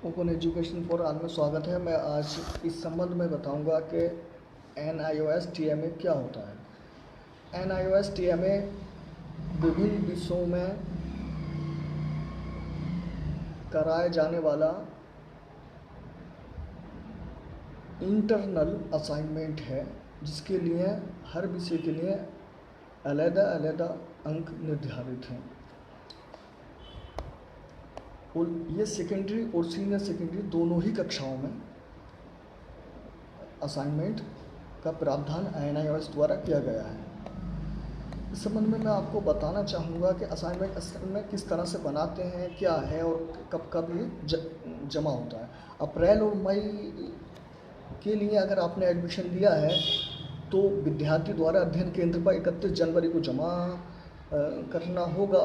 Open education for all में स्वागत है। मैं आज इस संबंध में बताऊंगा कि NIOS TMA क्या होता है। NIOS TMA विभिन्न विषयों में कराए जाने वाला इंटरनल असाइनमेंट है, जिसके लिए हर विषय के लिए अलग-अलग अंक निर्धारित हैं और ये सेकेंडरी और सीनियर सेकेंडरी दोनों ही कक्षाओं में असाइनमेंट का प्रावधान NIOS द्वारा किया गया है। इस संबंध में मैं आपको बताना चाहूँगा कि असाइनमेंट असल में किस तरह से बनाते हैं, क्या है और कब कब ये जमा होता है। अप्रैल और मई के लिए अगर आपने एडमिशन लिया है तो विद्यार्थी द्वारा अध्ययन केंद्र पर 31 जनवरी को जमा करना होगा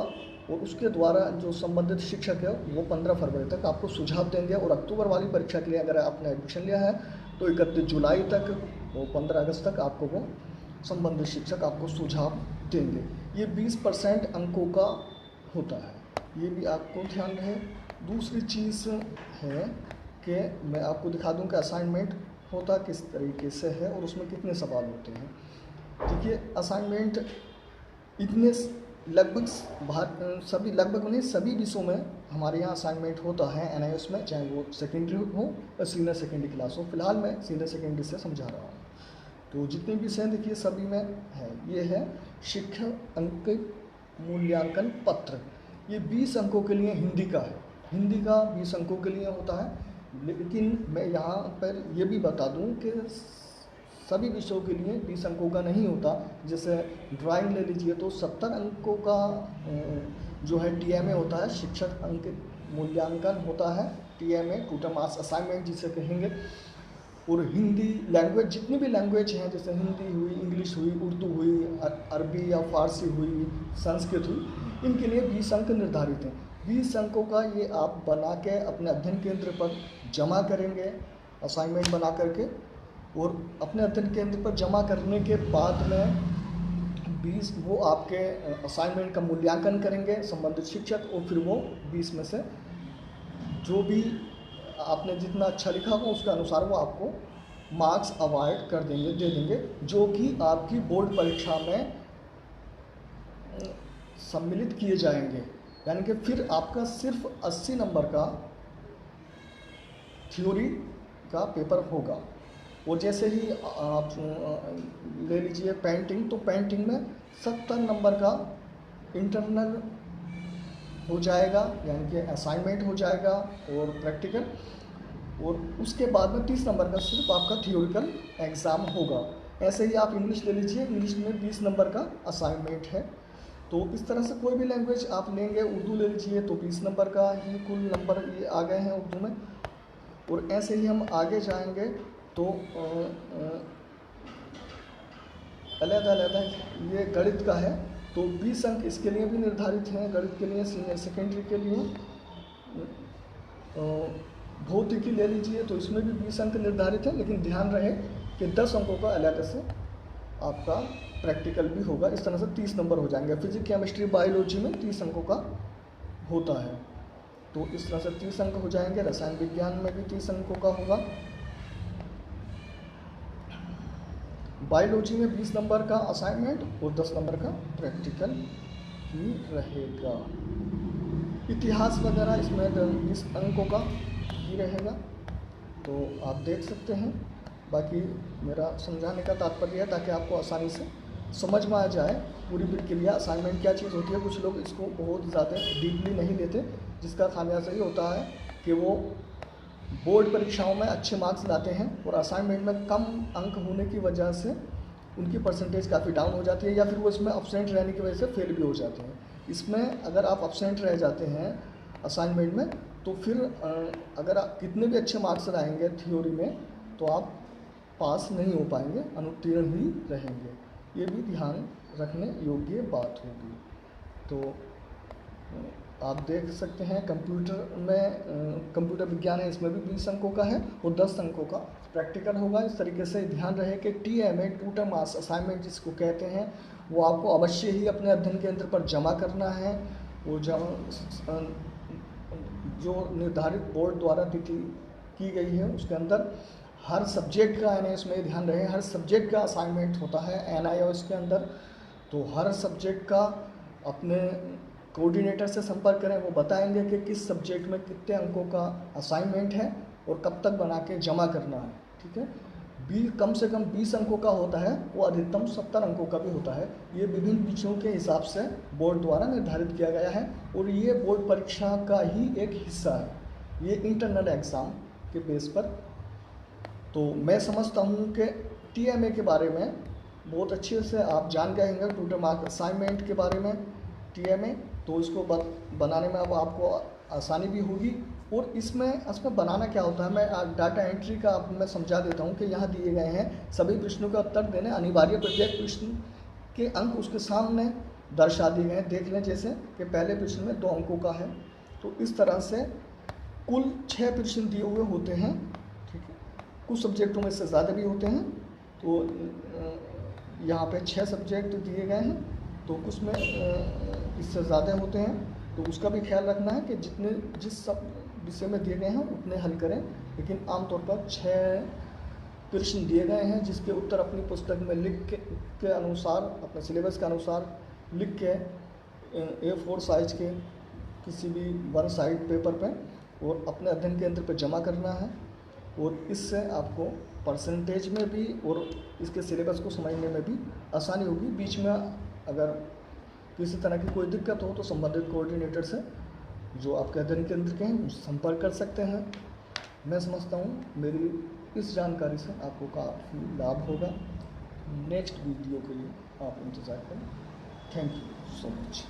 और उसके द्वारा जो संबंधित शिक्षक है वो 15 फरवरी तक आपको सुझाव देंगे। और अक्टूबर वाली परीक्षा के लिए अगर आपने एडमिशन लिया है तो 31 जुलाई तक और 15 अगस्त तक आपको वो संबंधित शिक्षक आपको सुझाव देंगे। ये 20% अंकों का होता है, ये भी आपको ध्यान रहे। दूसरी चीज़ है कि मैं आपको दिखा दूं कि असाइनमेंट होता किस तरीके से है और उसमें कितने सवाल होते हैं। देखिए, असाइनमेंट इतने लगभग नहीं सभी विषयों में हमारे यहाँ असाइनमेंट होता है NIOS में, चाहे वो सेकेंडरी हो या सीनियर सेकेंडरी क्लास हो। फिलहाल मैं सीनियर सेकेंडरी से समझा रहा हूँ। तो जितने भी विषय देखिए सभी में है। ये है शिक्षक अंक मूल्यांकन पत्र। ये 20 अंकों के लिए हिंदी का है, हिंदी का 20 अंकों के लिए होता है। लेकिन मैं यहाँ पर ये भी बता दूँ कि सभी विषयों के लिए 20 अंकों का नहीं होता। जैसे ड्राइंग ले लीजिए तो 70 अंकों का जो है TMA होता है, शिक्षक अंक मूल्यांकन होता है। TMA टोटल मार्क्स असाइनमेंट जिसे कहेंगे। और हिंदी लैंग्वेज, जितनी भी लैंग्वेज हैं, जैसे हिंदी हुई, इंग्लिश हुई, उर्दू हुई, अरबी या फारसी हुई, संस्कृत हुई, इनके लिए 20 अंक निर्धारित हैं। 20 अंकों का ये आप बना के अपने अध्ययन केंद्र पर जमा करेंगे असाइनमेंट बना करके, और अपने अध्ययन केंद्र पर जमा करने के बाद में 20 वो आपके असाइनमेंट का मूल्यांकन करेंगे संबंधित शिक्षक, और फिर वो 20 में से जो भी आपने जितना अच्छा लिखा होगा उसके अनुसार वो आपको मार्क्स अवार्ड कर देंगे, दे देंगे, जो कि आपकी बोर्ड परीक्षा में सम्मिलित किए जाएंगे। यानी कि फिर आपका सिर्फ 80 नंबर का थ्योरी का पेपर होगा। और जैसे ही आप ले लीजिए पेंटिंग, तो पेंटिंग में 70 नंबर का इंटरनल हो जाएगा, यानी कि असाइनमेंट हो जाएगा और प्रैक्टिकल, और उसके बाद में 30 नंबर का सिर्फ आपका थियोरिकल एग्ज़ाम होगा। ऐसे ही आप इंग्लिश ले लीजिए, इंग्लिश में 20 नंबर का असाइनमेंट है। तो इस तरह से कोई भी लैंग्वेज आप लेंगे, उर्दू ले लीजिए तो 20 नंबर का ही कुल नंबर ये आ गए हैं उर्दू में। और ऐसे ही हम आगे जाएंगे तो अलग ये गणित का है तो 20 अंक इसके लिए भी निर्धारित हैं। गणित के लिए सीनियर सेकेंडरी के लिए भौतिकी ले लीजिए तो इसमें भी 20 अंक निर्धारित है, लेकिन ध्यान रहे कि 10 अंकों का अलग से आपका प्रैक्टिकल भी होगा। इस तरह से 30 नंबर हो जाएंगे। फिजिक्स, केमिस्ट्री, बायोलॉजी में 30 अंकों का होता है, तो इस तरह से 30 अंक हो जाएंगे। रसायन विज्ञान में भी 30 अंकों का होगा। बायोलॉजी में 20 नंबर का असाइनमेंट और 10 नंबर का प्रैक्टिकल ही रहेगा। इतिहास वगैरह इसमें 20 अंकों का ही रहेगा, तो आप देख सकते हैं। बाकी मेरा समझाने का तात्पर्य है ताकि आपको आसानी से समझ में आ जाए पूरी प्रक्रिया, असाइनमेंट क्या चीज़ होती है। कुछ लोग इसको बहुत ज़्यादा डीपली नहीं लेते, जिसका खामियाजा ये होता है कि वो बोर्ड परीक्षाओं में अच्छे मार्क्स लाते हैं और असाइनमेंट में कम अंक होने की वजह से उनकी परसेंटेज काफ़ी डाउन हो जाती है, या फिर वो इसमें अब्सेंट रहने की वजह से फेल भी हो जाते हैं। इसमें अगर आप अब्सेंट रह जाते हैं असाइनमेंट में तो फिर अगर आप कितने भी अच्छे मार्क्स लाएंगे थ्योरी में तो आप पास नहीं हो पाएंगे, अनुत्तीर्ण ही रहेंगे। ये भी ध्यान रखने योग्य बात होगी। तो आप देख सकते हैं कंप्यूटर में कंप्यूटर विज्ञान है, इसमें भी 20 अंकों का है और 10 अंकों का प्रैक्टिकल होगा। इस तरीके से ध्यान रहे कि TMA टोटल मार्क्स असाइनमेंट जिसको कहते हैं वो आपको अवश्य ही अपने अध्ययन केंद्र पर जमा करना है। वो जो निर्धारित बोर्ड द्वारा तिथि की गई है उसके अंदर हर सब्जेक्ट का एनआईओएस में ध्यान रहे, हर सब्जेक्ट का असाइनमेंट होता है एनआईओएस के अंदर। तो हर सब्जेक्ट का अपने कोऑर्डिनेटर से संपर्क करें, वो बताएंगे कि किस सब्जेक्ट में कितने अंकों का असाइनमेंट है और कब तक बना के जमा करना है। ठीक है, कम से कम 20 अंकों का होता है, वो अधिकतम 70 अंकों का भी होता है। ये विभिन्न विषयों के हिसाब से बोर्ड द्वारा निर्धारित किया गया है और ये बोर्ड परीक्षा का ही एक हिस्सा है, ये इंटरनल एग्ज़ाम के बेस पर। तो मैं समझता हूँ कि टीएमए के बारे में बहुत अच्छे से आप जान गए होंगे, टू मार्क असाइनमेंट के बारे में टीएमए, तो इसको बनाने में अब आपको आसानी भी होगी। और इसमें बनाना क्या होता है, मैं डाटा एंट्री का आप मैं समझा देता हूँ कि यहाँ दिए गए हैं सभी प्रश्नों का उत्तर देने अनिवार्य, प्रत्येक प्रश्न के अंक उसके सामने दर्शा दिए गए हैं। देख लें जैसे कि पहले प्रश्न में 2 अंकों का है, तो इस तरह से कुल 6 प्रश्न दिए हुए होते हैं। ठीक है, कुछ सब्जेक्टों में इससे ज़्यादा भी होते हैं, तो यहाँ पे 6 सब्जेक्ट दिए गए हैं, तो कुछ में इससे ज़्यादा होते हैं, तो उसका भी ख्याल रखना है कि जिस सब विषय में दिए गए हैं उतने हल करें। लेकिन आमतौर पर 6 प्रश्न दिए गए हैं जिसके उत्तर अपनी पुस्तक में लिख के अनुसार, अपने सिलेबस के अनुसार लिख के A4 साइज के किसी भी 1 साइड पेपर पे और अपने अध्ययन केंद्र पे जमा करना है। और इससे आपको परसेंटेज में भी और इसके सिलेबस को समझने में भी आसानी होगी। बीच में अगर किसी तरह की कोई दिक्कत हो तो संबंधित कोऑर्डिनेटर से जो आपके अध्ययन केंद्र के हैं उससे संपर्क कर सकते हैं। मैं समझता हूँ मेरी इस जानकारी से आपको काफ़ी लाभ होगा। नेक्स्ट वीडियो के लिए आप इंतज़ार करें। Thank you so much.